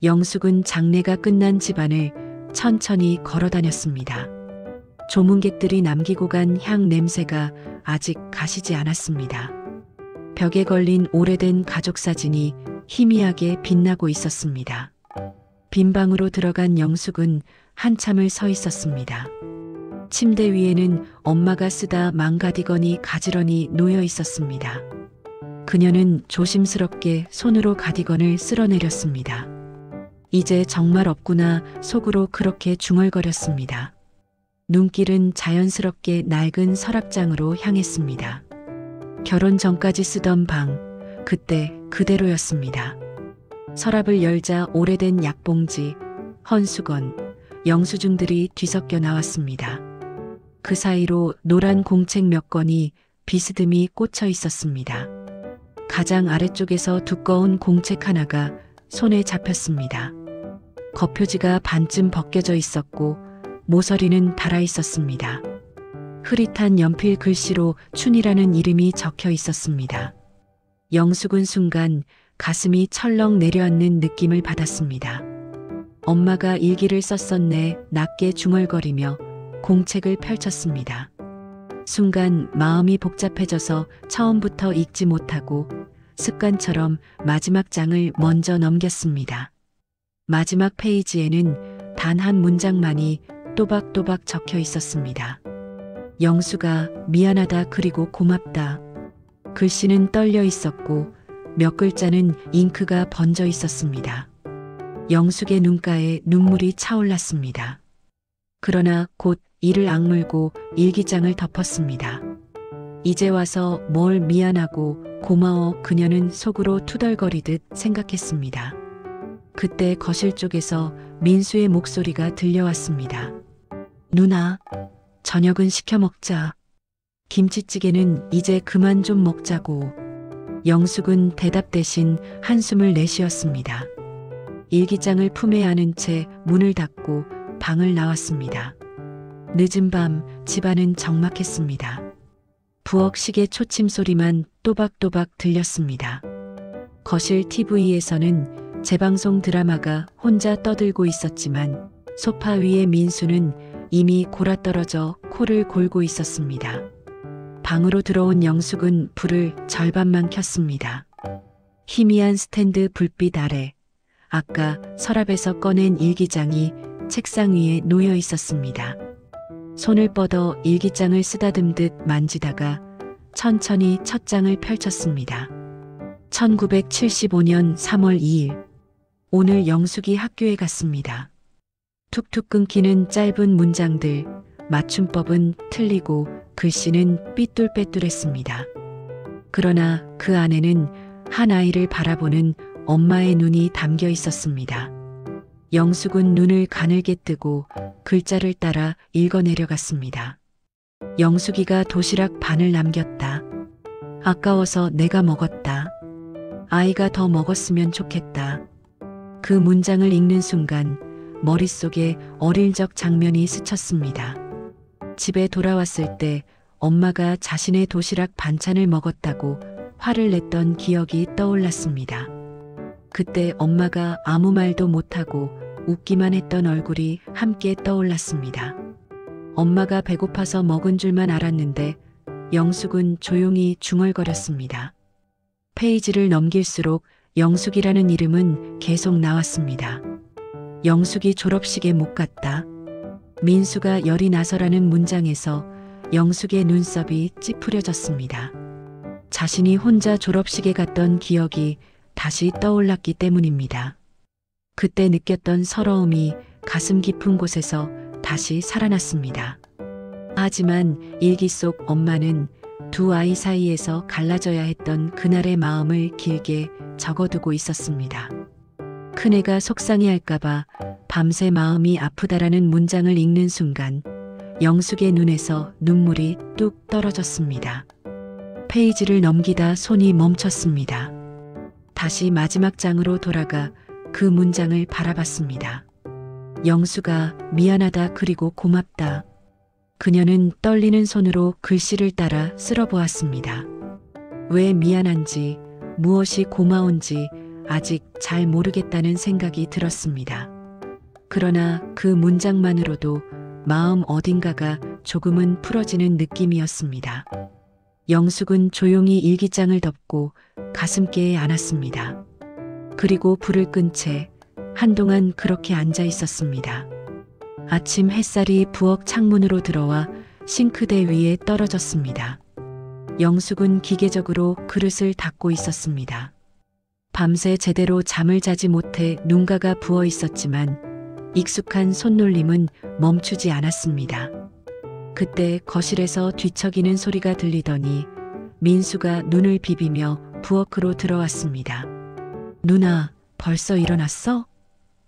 영숙은 장례가 끝난 집안을 천천히 걸어 다녔습니다. 조문객들이 남기고 간 향 냄새가 아직 가시지 않았습니다. 벽에 걸린 오래된 가족 사진이 희미하게 빛나고 있었습니다. 빈 방으로 들어간 영숙은 한참을 서 있었습니다. 침대 위에는 엄마가 쓰다 망가디건이 가지런히 놓여 있었습니다. 그녀는 조심스럽게 손으로 가디건을 쓸어내렸습니다. 이제 정말 없구나 속으로 그렇게 중얼거렸습니다. 눈길은 자연스럽게 낡은 서랍장으로 향했습니다. 결혼 전까지 쓰던 방, 그때 그대로였습니다. 서랍을 열자 오래된 약봉지, 헌수건, 영수증들이 뒤섞여 나왔습니다. 그 사이로 노란 공책 몇 건이 비스듬히 꽂혀 있었습니다. 가장 아래쪽에서 두꺼운 공책 하나가 손에 잡혔습니다. 겉표지가 반쯤 벗겨져 있었고 모서리는 달아 있었습니다. 흐릿한 연필 글씨로 춘이라는 이름이 적혀 있었습니다. 영숙은 순간 가슴이 철렁 내려앉는 느낌을 받았습니다. 엄마가 일기를 썼었네 낮게 중얼거리며 공책을 펼쳤습니다. 순간 마음이 복잡해져서 처음부터 읽지 못하고 습관처럼 마지막 장을 먼저 넘겼습니다. 마지막 페이지에는 단 한 문장만이 또박또박 적혀 있었습니다. 영수가 미안하다 그리고 고맙다. 글씨는 떨려 있었고 몇 글자는 잉크가 번져 있었습니다. 영숙의 눈가에 눈물이 차올랐습니다. 그러나 곧 이를 악물고 일기장을 덮었습니다. 이제 와서 뭘 미안하고 고마워 그녀는 속으로 투덜거리듯 생각했습니다. 그때 거실 쪽에서 민수의 목소리가 들려왔습니다. 누나, 저녁은 시켜 먹자. 김치찌개는 이제 그만 좀 먹자고. 영숙은 대답 대신 한숨을 내쉬었습니다. 일기장을 품에 안은 채 문을 닫고 방을 나왔습니다. 늦은 밤 집안은 적막했습니다. 부엌 시계 초침 소리만 또박또박 들렸습니다. 거실 TV에서는 재방송 드라마가 혼자 떠들고 있었지만 소파 위에 민수는 이미 골아떨어져 코를 골고 있었습니다. 방으로 들어온 영숙은 불을 절반만 켰습니다. 희미한 스탠드 불빛 아래 아까 서랍에서 꺼낸 일기장이 책상 위에 놓여 있었습니다. 손을 뻗어 일기장을 쓰다듬듯 만지다가 천천히 첫 장을 펼쳤습니다. 1975년 3월 2일. 오늘 영숙이 학교에 갔습니다. 툭툭 끊기는 짧은 문장들, 맞춤법은 틀리고 글씨는 삐뚤빼뚤했습니다. 그러나 그 안에는 한 아이를 바라보는 엄마의 눈이 담겨 있었습니다. 영숙은 눈을 가늘게 뜨고 글자를 따라 읽어내려갔습니다. 영숙이가 도시락 반을 남겼다. 아까워서 내가 먹었다. 아이가 더 먹었으면 좋겠다. 그 문장을 읽는 순간 머릿속에 어릴 적 장면이 스쳤습니다. 집에 돌아왔을 때 엄마가 자신의 도시락 반찬을 먹었다고 화를 냈던 기억이 떠올랐습니다. 그때 엄마가 아무 말도 못하고 웃기만 했던 얼굴이 함께 떠올랐습니다. 엄마가 배고파서 먹은 줄만 알았는데 영숙은 조용히 중얼거렸습니다. 페이지를 넘길수록 영숙이라는 이름은 계속 나왔습니다. 영숙이 졸업식에 못 갔다. 민수가 열이 나서라는 문장에서 영숙의 눈썹이 찌푸려졌습니다. 자신이 혼자 졸업식에 갔던 기억이 다시 떠올랐기 때문입니다. 그때 느꼈던 서러움이 가슴 깊은 곳에서 다시 살아났습니다. 하지만 일기 속 엄마는 두 아이 사이에서 갈라져야 했던 그날의 마음을 길게 적어두고 있었습니다. 큰애가 속상해할까봐 밤새 마음이 아프다라는 문장을 읽는 순간 영숙의 눈에서 눈물이 뚝 떨어졌습니다. 페이지를 넘기다 손이 멈췄습니다. 다시 마지막 장으로 돌아가 그 문장을 바라봤습니다. 영수가 미안하다 그리고 고맙다. 그녀는 떨리는 손으로 글씨를 따라 쓸어보았습니다. 왜 미안한지, 무엇이 고마운지 아직 잘 모르겠다는 생각이 들었습니다. 그러나 그 문장만으로도 마음 어딘가가 조금은 풀어지는 느낌이었습니다. 영숙은 조용히 일기장을 덮고 가슴께에 안았습니다. 그리고 불을 끈 채 한동안 그렇게 앉아 있었습니다. 아침 햇살이 부엌 창문으로 들어와 싱크대 위에 떨어졌습니다. 영숙은 기계적으로 그릇을 닦고 있었습니다. 밤새 제대로 잠을 자지 못해 눈가가 부어 있었지만 익숙한 손놀림은 멈추지 않았습니다. 그때 거실에서 뒤척이는 소리가 들리더니 민수가 눈을 비비며 부엌으로 들어왔습니다. 누나, 벌써 일어났어?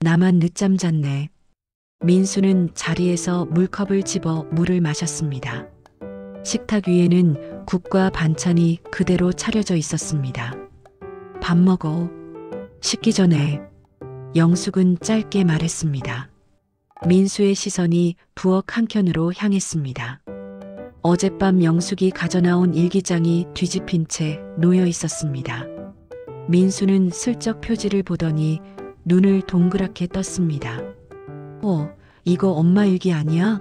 나만 늦잠 잤네. 민수는 자리에서 물컵을 집어 물을 마셨습니다. 식탁 위에는 국과 반찬이 그대로 차려져 있었습니다. 밥 먹어. 식기 전에. 영숙은 짧게 말했습니다. 민수의 시선이 부엌 한켠으로 향했습니다. 어젯밤 영숙이 가져나온 일기장이 뒤집힌 채 놓여 있었습니다. 민수는 슬쩍 표지를 보더니 눈을 동그랗게 떴습니다. 이거 엄마 일기 아니야?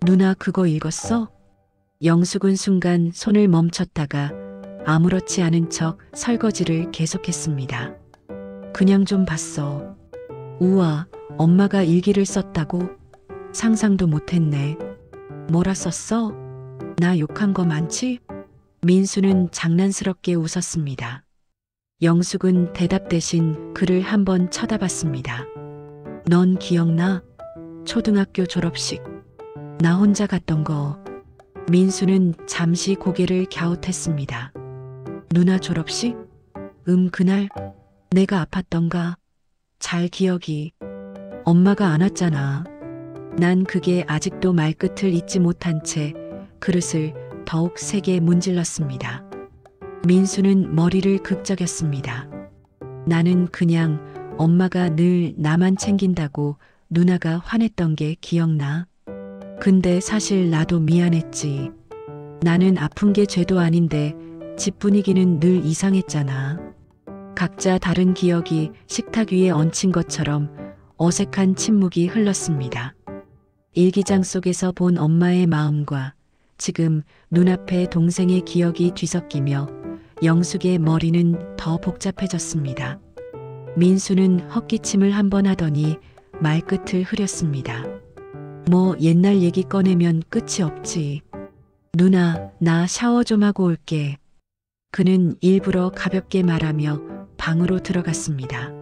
누나 그거 읽었어? 영숙은 순간 손을 멈췄다가 아무렇지 않은 척 설거지를 계속했습니다. 그냥 좀 봤어. 우와, 엄마가 일기를 썼다고? 상상도 못했네. 뭐라 썼어? 나 욕한 거 많지? 민수는 장난스럽게 웃었습니다. 영숙은 대답 대신 그를 한번 쳐다봤습니다. 넌 기억나? 초등학교 졸업식. 나 혼자 갔던 거. 민수는 잠시 고개를 갸웃했습니다. 누나 졸업식? 그날 내가 아팠던가? 잘 기억이. 엄마가 안 왔잖아. 난 그게 아직도 말끝을 잊지 못한 채 그릇을 더욱 세게 문질렀습니다. 민수는 머리를 극적였습니다. 나는 그냥 엄마가 늘 나만 챙긴다고 누나가 화냈던 게 기억나. 근데 사실 나도 미안했지. 나는 아픈 게 죄도 아닌데 집 분위기는 늘 이상했잖아. 각자 다른 기억이 식탁 위에 얹힌 것처럼 어색한 침묵이 흘렀습니다. 일기장 속에서 본 엄마의 마음과 지금 눈앞에 동생의 기억이 뒤섞이며 영숙의 머리는 더 복잡해졌습니다. 민수는 헛기침을 한번 하더니 말끝을 흐렸습니다. 뭐 옛날 얘기 꺼내면 끝이 없지. 누나, 나 샤워 좀 하고 올게. 그는 일부러 가볍게 말하며 방으로 들어갔습니다.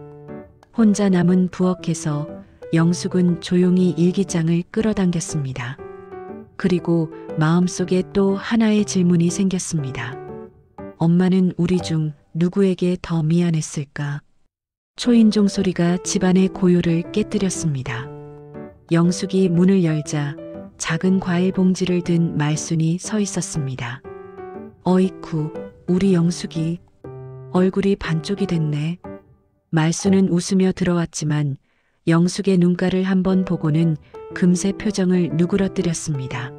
혼자 남은 부엌에서 영숙은 조용히 일기장을 끌어당겼습니다. 그리고 마음속에 또 하나의 질문이 생겼습니다. 엄마는 우리 중 누구에게 더 미안했을까? 초인종 소리가 집안의 고요를 깨뜨렸습니다. 영숙이 문을 열자 작은 과일 봉지를 든 말순이 서 있었습니다. 어이쿠, 우리 영숙이. 얼굴이 반쪽이 됐네. 말순은 웃으며 들어왔지만 영숙의 눈가를 한번 보고는 금세 표정을 누그러뜨렸습니다.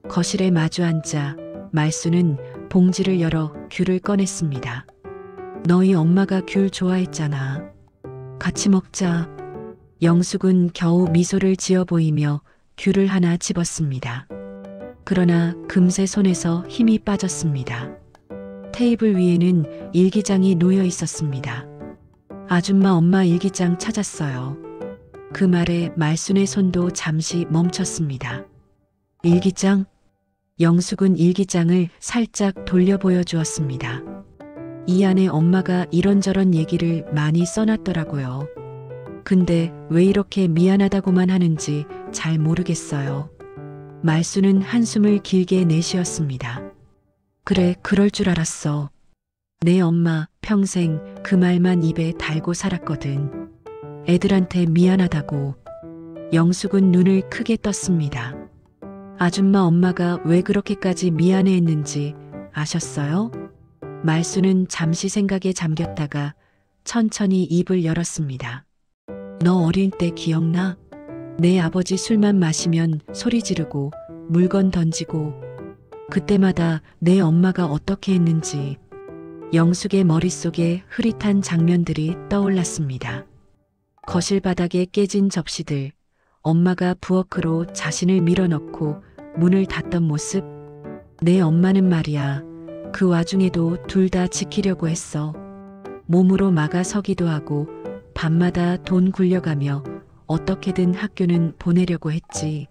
거실에 마주 앉아 말순은 봉지를 열어 귤을 꺼냈습니다. 너희 엄마가 귤 좋아했잖아. 같이 먹자. 영숙은 겨우 미소를 지어 보이며 귤을 하나 집었습니다. 그러나 금세 손에서 힘이 빠졌습니다. 테이블 위에는 일기장이 놓여 있었습니다. 아줌마 엄마 일기장 찾았어요. 그 말에 말순의 손도 잠시 멈췄습니다. 일기장? 영숙은 일기장을 살짝 돌려 보여주었습니다. 이 안에 엄마가 이런저런 얘기를 많이 써놨더라고요. 근데 왜 이렇게 미안하다고만 하는지 잘 모르겠어요. 말순은 한숨을 길게 내쉬었습니다. 그래, 그럴 줄 알았어. 내 엄마 평생 그 말만 입에 달고 살았거든. 애들한테 미안하다고. 영숙은 눈을 크게 떴습니다. 아줌마 엄마가 왜 그렇게까지 미안해했는지 아셨어요? 말순은 잠시 생각에 잠겼다가 천천히 입을 열었습니다. 너 어릴 때 기억나? 내 아버지 술만 마시면 소리 지르고 물건 던지고 그때마다 내 엄마가 어떻게 했는지. 영숙의 머릿속에 흐릿한 장면들이 떠올랐습니다. 거실 바닥에 깨진 접시들, 엄마가 부엌으로 자신을 밀어넣고 문을 닫던 모습. 내 엄마는 말이야, 그 와중에도 둘 다 지키려고 했어. 몸으로 막아서기도 하고 밤마다 돈 굴려가며 어떻게든 학교는 보내려고 했지.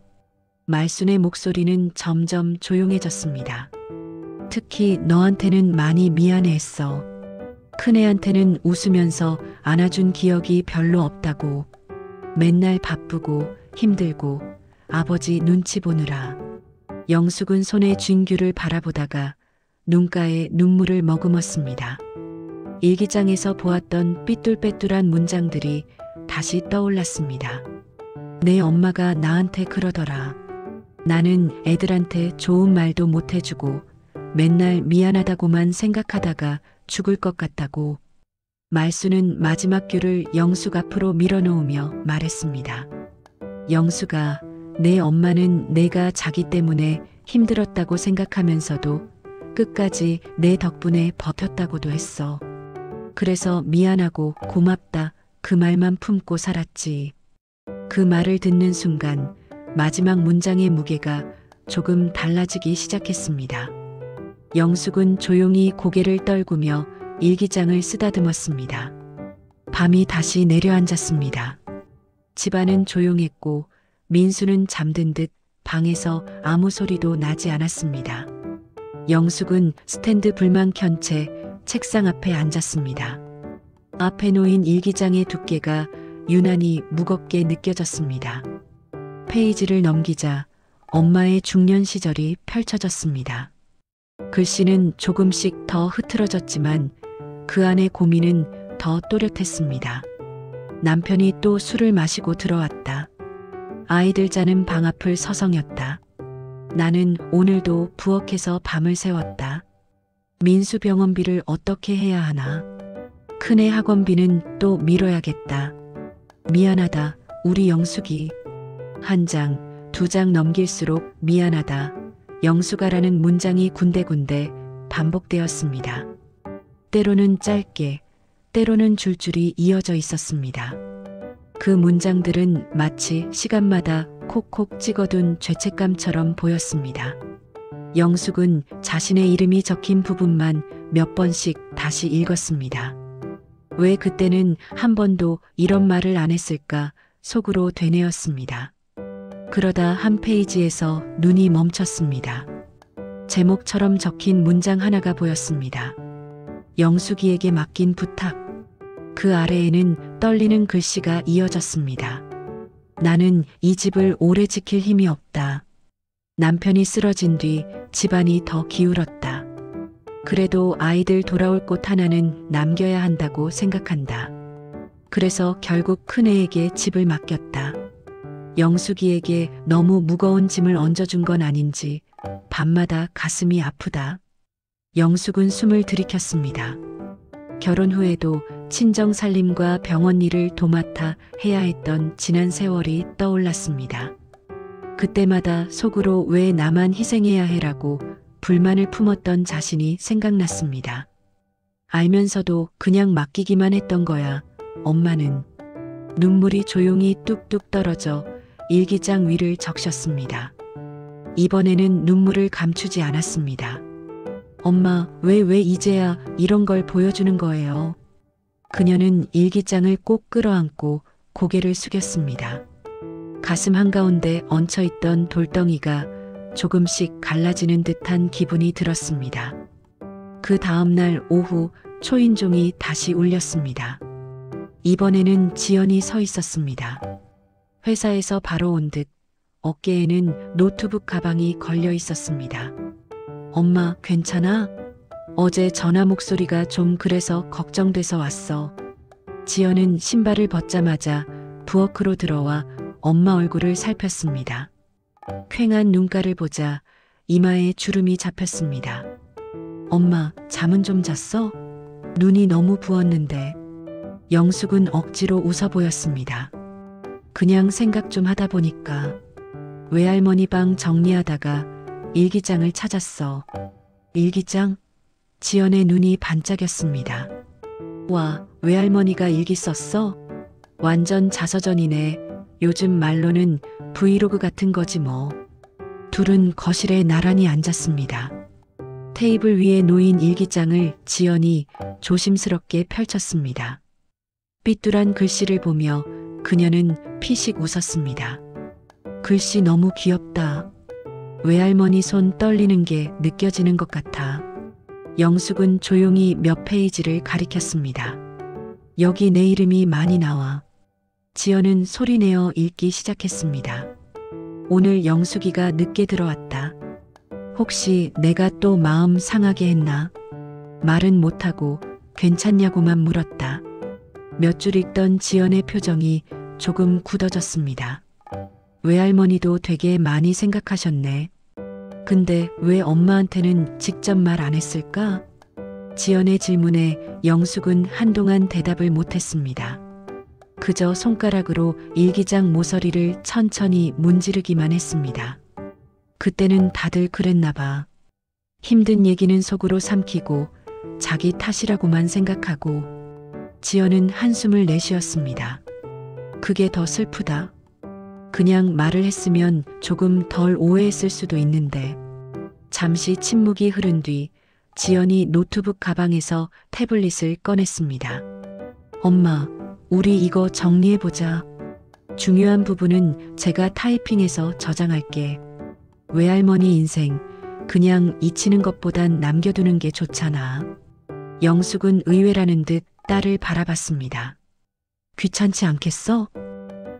말순의 목소리는 점점 조용해졌습니다. 특히 너한테는 많이 미안해했어. 큰애한테는 웃으면서 안아준 기억이 별로 없다고. 맨날 바쁘고 힘들고 아버지 눈치 보느라. 영숙은 손에 쥔 귤을 바라보다가 눈가에 눈물을 머금었습니다. 일기장에서 보았던 삐뚤빼뚤한 문장들이 다시 떠올랐습니다. 내 엄마가 나한테 그러더라. 나는 애들한테 좋은 말도 못 해주고 맨날 미안하다고만 생각하다가 죽을 것 같다고. 말수는 마지막 귤을 영숙 앞으로 밀어놓으며 말했습니다. 영숙아, 내 엄마는 내가 자기 때문에 힘들었다고 생각하면서도 끝까지 내 덕분에 버텼다고도 했어. 그래서 미안하고 고맙다 그 말만 품고 살았지. 그 말을 듣는 순간 마지막 문장의 무게가 조금 달라지기 시작했습니다. 영숙은 조용히 고개를 떨구며 일기장을 쓰다듬었습니다. 밤이 다시 내려앉았습니다. 집안은 조용했고 민수는 잠든 듯 방에서 아무 소리도 나지 않았습니다. 영숙은 스탠드 불만 켠 채 책상 앞에 앉았습니다. 앞에 놓인 일기장의 두께가 유난히 무겁게 느껴졌습니다. 페이지를 넘기자 엄마의 중년 시절이 펼쳐졌습니다. 글씨는 조금씩 더 흐트러졌지만 그 안의 고민은 더 또렷했습니다. 남편이 또 술을 마시고 들어왔다. 아이들 자는 방 앞을 서성였다. 나는 오늘도 부엌에서 밤을 새웠다. 민수 병원비를 어떻게 해야 하나. 큰애 학원비는 또 미뤄야겠다. 미안하다, 우리 영숙이. 한 장, 두 장 넘길수록 미안하다. 영숙아라는 문장이 군데군데 반복되었습니다. 때로는 짧게, 때로는 줄줄이 이어져 있었습니다. 그 문장들은 마치 시간마다 콕콕 찍어둔 죄책감처럼 보였습니다. 영숙은 자신의 이름이 적힌 부분만 몇 번씩 다시 읽었습니다. 왜 그때는 한 번도 이런 말을 안 했을까 속으로 되뇌었습니다. 그러다 한 페이지에서 눈이 멈췄습니다. 제목처럼 적힌 문장 하나가 보였습니다. 영숙이에게 맡긴 부탁. 그 아래에는 떨리는 글씨가 이어졌습니다. 나는 이 집을 오래 지킬 힘이 없다. 남편이 쓰러진 뒤 집안이 더 기울었다. 그래도 아이들 돌아올 곳 하나는 남겨야 한다고 생각한다. 그래서 결국 큰애에게 집을 맡겼다. 영숙이에게 너무 무거운 짐을 얹어준 건 아닌지 밤마다 가슴이 아프다. 영숙은 숨을 들이켰습니다. 결혼 후에도 친정 살림과 병원 일을 도맡아 해야 했던 지난 세월이 떠올랐습니다. 그때마다 속으로 왜 나만 희생해야 해라고 불만을 품었던 자신이 생각났습니다. 알면서도 그냥 맡기기만 했던 거야. 엄마는. 눈물이 조용히 뚝뚝 떨어져 일기장 위를 적셨습니다. 이번에는 눈물을 감추지 않았습니다. 엄마, 왜 이제야 이런 걸 보여주는 거예요? 그녀는 일기장을 꼭 끌어안고 고개를 숙였습니다. 가슴 한가운데 얹혀있던 돌덩이가 조금씩 갈라지는 듯한 기분이 들었습니다. 그 다음날 오후 초인종이 다시 울렸습니다. 이번에는 지연이 서 있었습니다. 회사에서 바로 온 듯 어깨에는 노트북 가방이 걸려 있었습니다. 엄마, 괜찮아? 어제 전화 목소리가 좀 그래서 걱정돼서 왔어. 지연은 신발을 벗자마자 부엌으로 들어와 엄마 얼굴을 살폈습니다. 퀭한 눈가를 보자 이마에 주름이 잡혔습니다. 엄마, 잠은 좀 잤어? 눈이 너무 부었는데. 영숙은 억지로 웃어 보였습니다. 그냥 생각 좀 하다 보니까. 외할머니 방 정리하다가 일기장을 찾았어. 일기장? 지연의 눈이 반짝였습니다. 와, 외할머니가 일기 썼어? 완전 자서전이네. 요즘 말로는 브이로그 같은 거지 뭐. 둘은 거실에 나란히 앉았습니다. 테이블 위에 놓인 일기장을 지연이 조심스럽게 펼쳤습니다. 삐뚤한 글씨를 보며 그녀는 피식 웃었습니다. 글씨 너무 귀엽다. 외할머니 손 떨리는 게 느껴지는 것 같아. 영숙은 조용히 몇 페이지를 가리켰습니다. 여기 내 이름이 많이 나와. 지연은 소리내어 읽기 시작했습니다. 오늘 영숙이가 늦게 들어왔다. 혹시 내가 또 마음 상하게 했나? 말은 못하고 괜찮냐고만 물었다. 몇 줄 읽던 지연의 표정이 조금 굳어졌습니다. 외할머니도 되게 많이 생각하셨네. 근데 왜 엄마한테는 직접 말 안 했을까? 지연의 질문에 영숙은 한동안 대답을 못했습니다. 그저 손가락으로 일기장 모서리를 천천히 문지르기만 했습니다. 그때는 다들 그랬나 봐. 힘든 얘기는 속으로 삼키고 자기 탓이라고만 생각하고. 지연은 한숨을 내쉬었습니다. 그게 더 슬프다. 그냥 말을 했으면 조금 덜 오해했을 수도 있는데. 잠시 침묵이 흐른 뒤 지연이 노트북 가방에서 태블릿을 꺼냈습니다. 엄마, 우리 이거 정리해보자. 중요한 부분은 제가 타이핑해서 저장할게. 외할머니 인생 그냥 잊히는 것보단 남겨두는 게 좋잖아. 영숙은 의외라는 듯 딸을 바라봤습니다. 귀찮지 않겠어?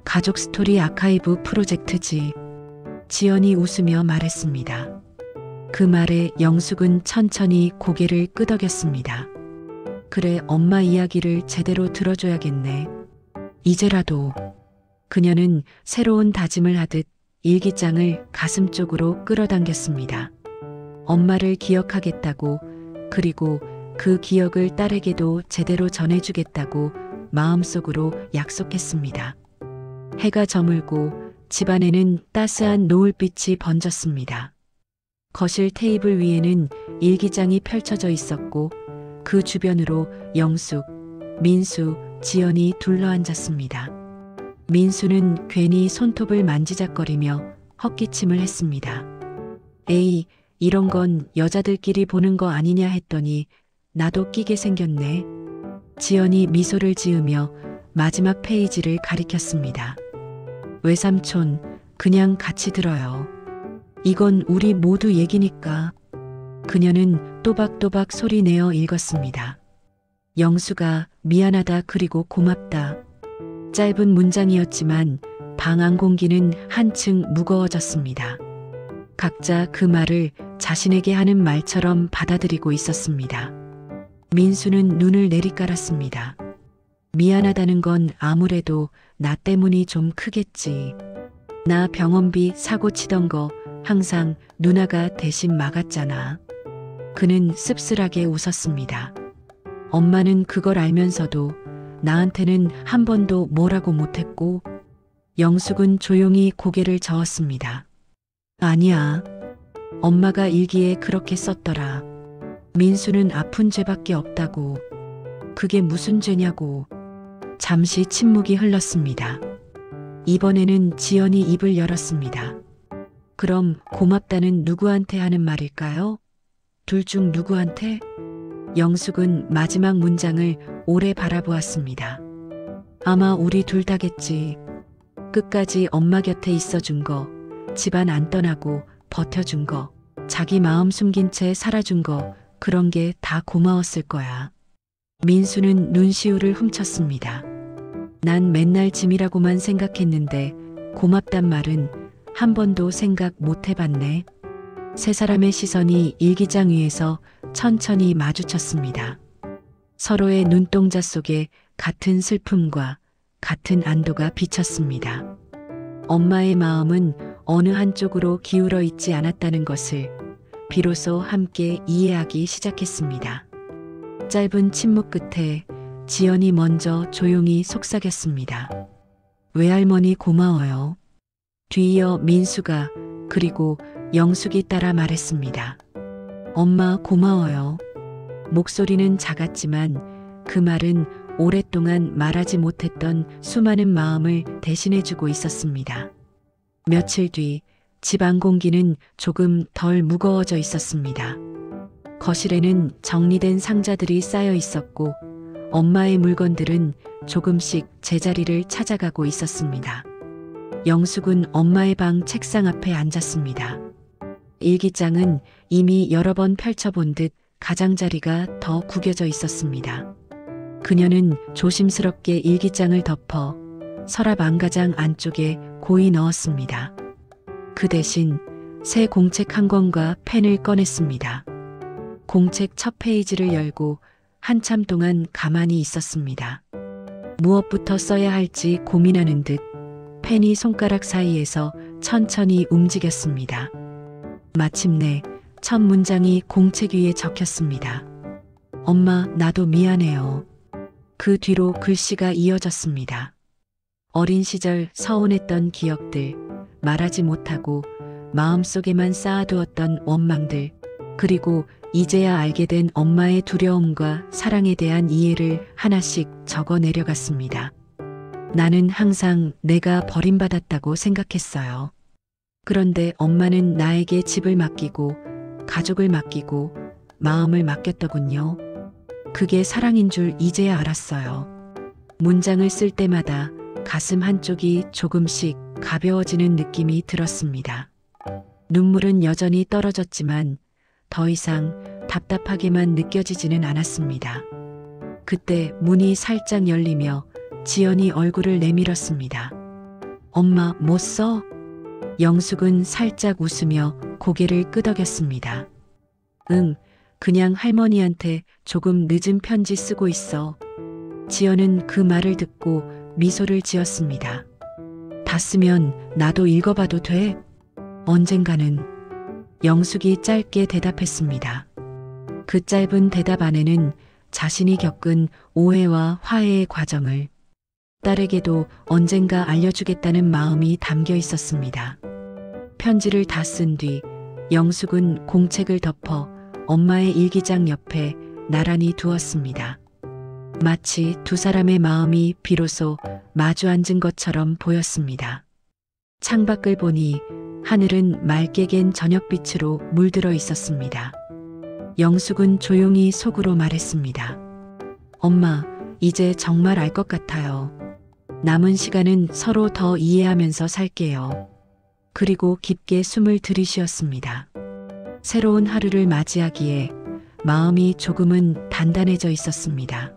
가족 스토리 아카이브 프로젝트지. 지연이 웃으며 말했습니다. 그 말에 영숙은 천천히 고개를 끄덕였습니다. 그래, 엄마 이야기를 제대로 들어줘야겠네. 이제라도. 그녀는 새로운 다짐을 하듯 일기장을 가슴 쪽으로 끌어당겼습니다. 엄마를 기억하겠다고, 그리고 그 기억을 딸에게도 제대로 전해주겠다고 마음속으로 약속했습니다. 해가 저물고 집안에는 따스한 노을빛이 번졌습니다. 거실 테이블 위에는 일기장이 펼쳐져 있었고 그 주변으로 영숙, 민수, 지연이 둘러앉았습니다. 민수는 괜히 손톱을 만지작거리며 헛기침을 했습니다. 에이, 이런 건 여자들끼리 보는 거 아니냐 했더니 나도 끼게 생겼네. 지연이 미소를 지으며 마지막 페이지를 가리켰습니다. 외삼촌, 그냥 같이 들어요. 이건 우리 모두 얘기니까. 그녀는 또박또박 소리내어 읽었습니다. 영수가 미안하다 그리고 고맙다. 짧은 문장이었지만 방 안 공기는 한층 무거워졌습니다. 각자 그 말을 자신에게 하는 말처럼 받아들이고 있었습니다. 민수는 눈을 내리깔았습니다. 미안하다는 건 아무래도 나 때문이 좀 크겠지. 나 병원비 사고 치던 거 항상 누나가 대신 막았잖아. 그는 씁쓸하게 웃었습니다. 엄마는 그걸 알면서도 나한테는 한 번도 뭐라고 못했고. 영숙은 조용히 고개를 저었습니다. 아니야. 엄마가 일기에 그렇게 썼더라. 민수는 아픈 죄밖에 없다고. 그게 무슨 죄냐고. 잠시 침묵이 흘렀습니다. 이번에는 지연이 입을 열었습니다. 그럼 고맙다는 누구한테 하는 말일까요? 둘 중 누구한테? 영숙은 마지막 문장을 오래 바라보았습니다. 아마 우리 둘 다겠지. 끝까지 엄마 곁에 있어준 거, 집안 안 떠나고 버텨준 거, 자기 마음 숨긴 채 살아준 거, 그런 게 다 고마웠을 거야. 민수는 눈시울을 훔쳤습니다. 난 맨날 짐이라고만 생각했는데 고맙단 말은 한 번도 생각 못 해봤네. 세 사람의 시선이 일기장 위에서 천천히 마주쳤습니다. 서로의 눈동자 속에 같은 슬픔과 같은 안도가 비쳤습니다. 엄마의 마음은 어느 한쪽으로 기울어 있지 않았다는 것을 비로소 함께 이해하기 시작했습니다. 짧은 침묵 끝에 지연이 먼저 조용히 속삭였습니다. 외할머니 고마워요. 뒤이어 민수가, 그리고 영숙이 따라 말했습니다. 엄마 고마워요. 목소리는 작았지만 그 말은 오랫동안 말하지 못했던 수많은 마음을 대신해주고 있었습니다. 며칠 뒤 집안 공기는 조금 덜 무거워져 있었습니다. 거실에는 정리된 상자들이 쌓여 있었고 엄마의 물건들은 조금씩 제자리를 찾아가고 있었습니다. 영숙은 엄마의 방 책상 앞에 앉았습니다. 일기장은 이미 여러 번 펼쳐본 듯 가장자리가 더 구겨져 있었습니다. 그녀는 조심스럽게 일기장을 덮어 서랍 안가장 안쪽에 고이 넣었습니다. 그 대신 새 공책 한 권과 펜을 꺼냈습니다. 공책 첫 페이지를 열고 한참 동안 가만히 있었습니다. 무엇부터 써야 할지 고민하는 듯 펜이 손가락 사이에서 천천히 움직였습니다. 마침내 첫 문장이 공책 위에 적혔습니다. 엄마, 나도 미안해요. 그 뒤로 글씨가 이어졌습니다. 어린 시절 서운했던 기억들, 말하지 못하고 마음속에만 쌓아두었던 원망들, 그리고 이제야 알게 된 엄마의 두려움과 사랑에 대한 이해를 하나씩 적어 내려갔습니다. 나는 항상 내가 버림받았다고 생각했어요. 그런데 엄마는 나에게 집을 맡기고 가족을 맡기고 마음을 맡겼더군요. 그게 사랑인 줄 이제야 알았어요. 문장을 쓸 때마다 가슴 한쪽이 조금씩 가벼워지는 느낌이 들었습니다. 눈물은 여전히 떨어졌지만 더 이상 답답하게만 느껴지지는 않았습니다. 그때 문이 살짝 열리며 지연이 얼굴을 내밀었습니다. 엄마, 뭐 써? 영숙은 살짝 웃으며 고개를 끄덕였습니다. 응, 그냥 할머니한테 조금 늦은 편지 쓰고 있어. 지연은 그 말을 듣고 미소를 지었습니다. 다 쓰면 나도 읽어봐도 돼? 언젠가는. 영숙이 짧게 대답했습니다. 그 짧은 대답 안에는 자신이 겪은 오해와 화해의 과정을 딸에게도 언젠가 알려주겠다는 마음이 담겨 있었습니다. 편지를 다 쓴 뒤 영숙은 공책을 덮어 엄마의 일기장 옆에 나란히 두었습니다. 마치 두 사람의 마음이 비로소 마주 앉은 것처럼 보였습니다. 창밖을 보니 하늘은 맑게 갠 저녁빛으로 물들어 있었습니다. 영숙은 조용히 속으로 말했습니다. 엄마, 이제 정말 알 것 같아요. 남은 시간은 서로 더 이해하면서 살게요. 그리고 깊게 숨을 들이쉬었습니다. 새로운 하루를 맞이하기에 마음이 조금은 단단해져 있었습니다.